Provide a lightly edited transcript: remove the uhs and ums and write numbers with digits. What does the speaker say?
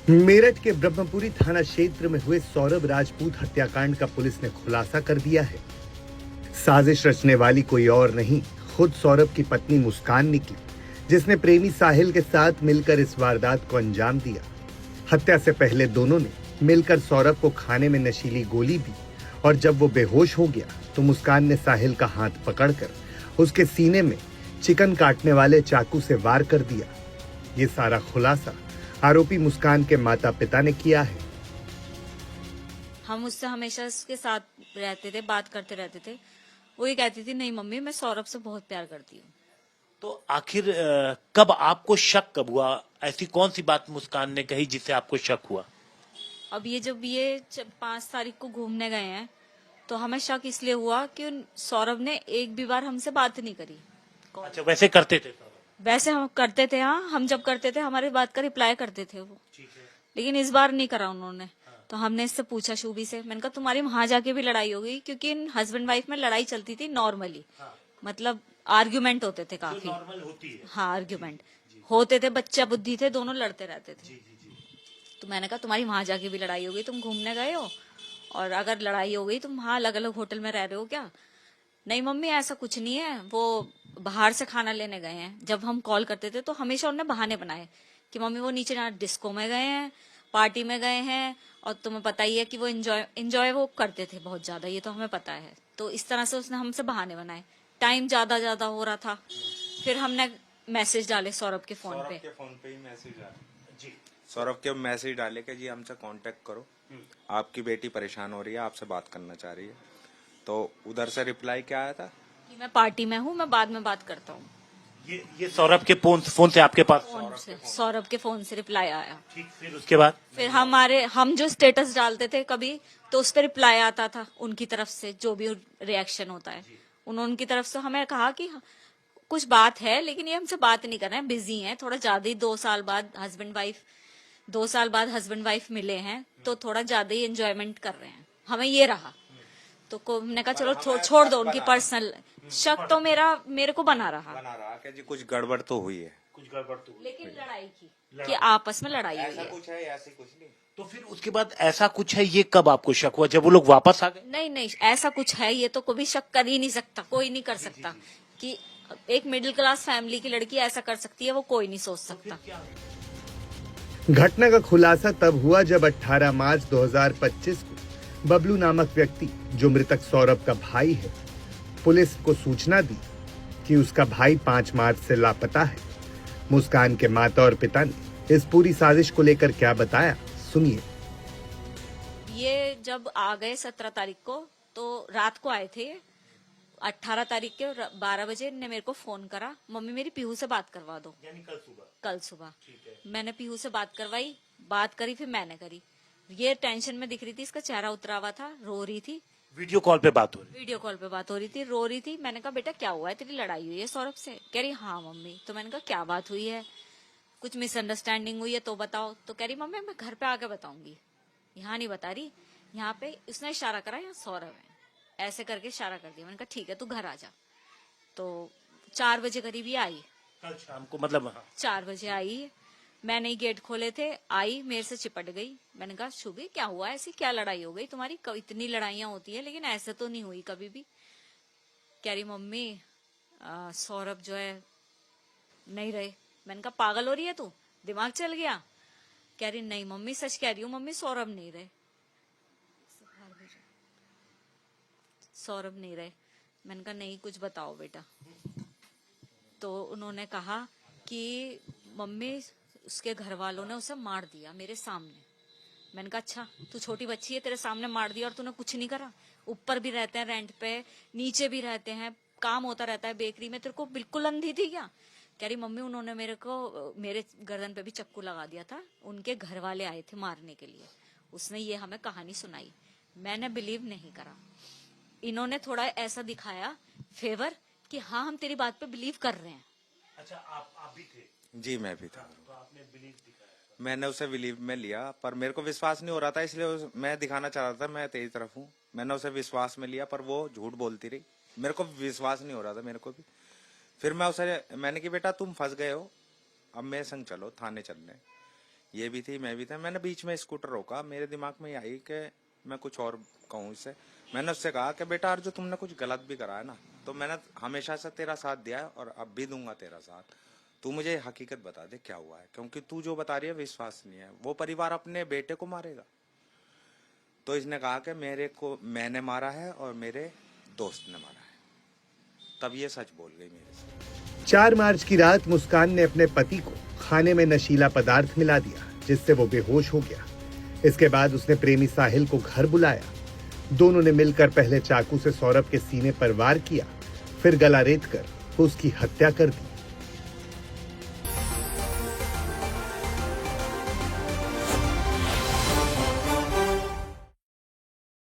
मेरठ के ब्रह्मपुरी थाना क्षेत्र में हुए सौरभ राजपूत हत्याकांड का पुलिस ने खुलासा कर दिया है। साजिश रचने वाली कोई और नहीं, खुद सौरभ की पत्नी मुस्कान निकली, जिसने प्रेमी साहिल के साथ मिलकर इस वारदात को अंजाम दिया। हत्या से पहले दोनों ने मिलकर सौरभ को खाने में नशीली गोली दी और जब वो बेहोश हो गया तो मुस्कान ने साहिल का हाथ पकड़कर उसके सीने में चिकन काटने वाले चाकू से वार कर दिया। ये सारा खुलासा आरोपी मुस्कान के माता पिता ने किया है। हम उससे हमेशा उसके साथ रहते थे, बात करते रहते थे। वो ये कहती थी, नहीं मम्मी मैं सौरभ से बहुत प्यार करती हूँ। तो आखिर कब आपको शक कब हुआ? ऐसी कौन सी बात मुस्कान ने कही जिससे आपको शक हुआ? अब ये जब ये 5 तारीख को घूमने गए हैं तो हमें शक इसलिए हुआ कि सौरभ ने एक भी बार हमसे बात नहीं करी। अच्छा, वैसे करते थे? वैसे हम करते थे, हाँ हम जब करते थे हमारी बात का रिप्लाई करते थे वो, ठीक है। लेकिन इस बार नहीं करा उन्होंने। तो हमने इससे पूछा शुभी से, मैंने कहा तुम्हारी वहां जाके भी लड़ाई हो गई? क्योंकि इन हस्बैंड वाइफ में लड़ाई चलती थी नॉर्मली, मतलब आर्ग्यूमेंट होते थे काफी। नॉर्मल होती है। हाँ आर्ग्यूमेंट होते थे, बच्चा बुद्धि थे, दोनों लड़ते रहते थे। तो मैंने कहा तुम्हारी वहां जाके भी लड़ाई हो गई, तुम घूमने गए हो और अगर लड़ाई हो गई तुम वहां अलग अलग होटल में रह रहे हो क्या? नहीं मम्मी ऐसा कुछ नहीं है, वो बाहर से खाना लेने गए हैं। जब हम कॉल करते थे तो हमेशा उन्होंने बहाने बनाए कि मम्मी वो नीचे ना डिस्को में गए हैं, पार्टी में गए हैं, और तुम्हें पता ही है कि वो एंजॉय वो करते थे बहुत ज्यादा, ये तो हमें पता है। तो इस तरह से उसने हमसे बहाने बनाए। टाइम ज्यादा हो रहा था, फिर हमने मैसेज डाले सौरभ के फोन पे। ही मैसेज डाले जी, सौरभ के मैसेज डाले कि जी हमसे कांटेक्ट करो, आपकी बेटी परेशान हो रही है, आपसे बात करना चाह रही है। तो उधर से रिप्लाई क्या आया था कि मैं पार्टी में हूँ, मैं बाद में बात करता हूँ। ये सौरभ के फोन से आपके पास? सौरभ के फोन से रिप्लाई आया। ठीक, फिर उसके बाद फिर हम जो स्टेटस डालते थे कभी तो उस पर रिप्लाई आता था उनकी तरफ से, जो भी रिएक्शन होता है उन्होंने उनकी तरफ से हमें कहा कि कुछ बात है लेकिन ये हमसे बात नहीं कर रहे हैं, बिजी हैं थोड़ा ज्यादा ही। 2 साल बाद हस्बैंड वाइफ मिले हैं तो थोड़ा ज्यादा ही एंजॉयमेंट कर रहे हैं, हमें ये रहा। तो हमने कहा चलो छोड़ दो उनकी पर्सनल। शक तो मेरे को बना रहा कि जी कुछ गड़बड़ तो हुई है, लेकिन लड़ाई की कि आपस में लड़ाई हुई है। कुछ है ऐसे कुछ नहीं। तो फिर उसके बाद ऐसा कुछ है, ये कब आपको शक हुआ? जब वो लोग वापस आ गए? नहीं ऐसा कुछ है, ये तो कभी शक कर ही नहीं सकता, कोई नहीं कर सकता कि एक मिडिल क्लास फैमिली की लड़की ऐसा कर सकती है, वो कोई नहीं सोच सकता। घटना का खुलासा तब हुआ जब 18 मार्च 2025 को बबलू नामक व्यक्ति, जो मृतक सौरभ का भाई है, पुलिस को सूचना दी कि उसका भाई 5 मार्च से लापता है। मुस्कान के माता और पिता ने इस पूरी साजिश को लेकर क्या बताया, सुनिए। ये जब आ गए 17 तारीख को, तो रात को आए थे। 18 तारीख के 12 बजे ने मेरे को फोन करा, मम्मी मेरी पीहू से बात करवा दो। यानी कल सुबह मैंने पीहू से बात करवाई, बात करी, फिर मैंने करी। ये टेंशन में दिख रही थी, इसका चेहरा उतरा हुआ था, रो रही थी। वीडियो कॉल पे बात हो रही थी, रो रही थी। मैंने कहा बेटा क्या हुआ है, तेरी लड़ाई हुई है सौरभ से? कह रही हाँ मम्मी। तो मैंने कहा क्या बात हुई है, कुछ मिसअंडरस्टैंडिंग हुई है तो बताओ। तो कह रही मम्मी मैं घर पे आके बताऊंगी, यहाँ नहीं बता रही। यहाँ पे उसने इशारा करा, यहाँ सौरभ है, ऐसे करके इशारा कर दिया। मैंने कहा ठीक है तू घर आ जा। तो 4 बजे करीब ही आई, कल शाम को, मतलब हाँ। 4 बजे आई, मैंने ही गेट खोले थे, आई मेरे से चिपट गई। मैंने कहा शुभी क्या हुआ, ऐसी क्या लड़ाई हो गई तुम्हारी? इतनी लड़ाइयां होती है लेकिन ऐसे तो नहीं हुई कभी भी। कह रही मम्मी सौरभ जो है नहीं रहे। मैंने कहा पागल हो रही है तू, दिमाग चल गया? कह रही नहीं मम्मी सच कह रही हूँ मम्मी, सौरभ नहीं रहे, सौरभ नहीं रहे। मैंने कहा नहीं कुछ बताओ बेटा। तो उन्होंने कहा कि मम्मी उसके घर वालों ने उसे मार दिया मेरे सामने। मैंने कहा अच्छा तू छोटी बच्ची है, तेरे सामने मार दिया और तूने कुछ नहीं करा? ऊपर भी रहते हैं रेंट पे, नीचे भी रहते हैं, काम होता रहता है बेकरी में, तेरे को बिल्कुल अंधी थी क्या? कह रही मम्मी उन्होंने मेरे गर्दन पे भी चक्कू लगा दिया था, उनके घर वाले आए थे मारने के लिए, उसने ये हमें कहानी सुनाई। मैंने बिलीव नहीं करा। इन्होंने थोड़ा ऐसा दिखाया फेवर कि हाँ हम तेरी बात पे बिलीव कर रहे हैं। अच्छा, आप भी थे? जी मैं भी था। तो आपने बिलीव दिखाया? मैंने उसे बिलीव में लिया, पर मेरे को विश्वास नहीं हो रहा था, इसलिए मैं दिखाना चाह रहा था मैं तेरी तरफ हूँ। मैंने उसे विश्वास में लिया, पर वो झूठ बोलती रही, मेरे को विश्वास नहीं हो रहा था मेरे को भी। फिर मैंने कि बेटा तुम फंस गए हो, अब मेरे संग चलो थाने चलने। ये भी थी, मैं भी था। मैंने बीच में स्कूटर रोका, मेरे दिमाग में आई कि मैं कुछ और कहूँ इससे। मैंने उससे कहा कि बेटा जो तुमने कुछ गलत भी करा है ना, तो मैंने हमेशा से तेरा साथ दिया है और अब भी दूंगा तेरा साथ। तू मुझे हकीकत बता दे क्या हुआ है, क्योंकि तू जो बता रही है विश्वास नहीं है। वो परिवार अपने बेटे को मारेगा? तो इसने कहा कि मेरे को मैंने मारा है और मेरे दोस्त ने मारा है। तब ये सच बोल गई मेरे से। 4 मार्च की रात मुस्कान ने अपने पति को खाने में नशीला पदार्थ मिला दिया, जिससे वो बेहोश हो गया। इसके बाद उसने प्रेमी साहिल को घर बुलाया। दोनों ने मिलकर पहले चाकू से सौरभ के सीने पर वार किया, फिर गला रेत कर उसकी हत्या कर दी।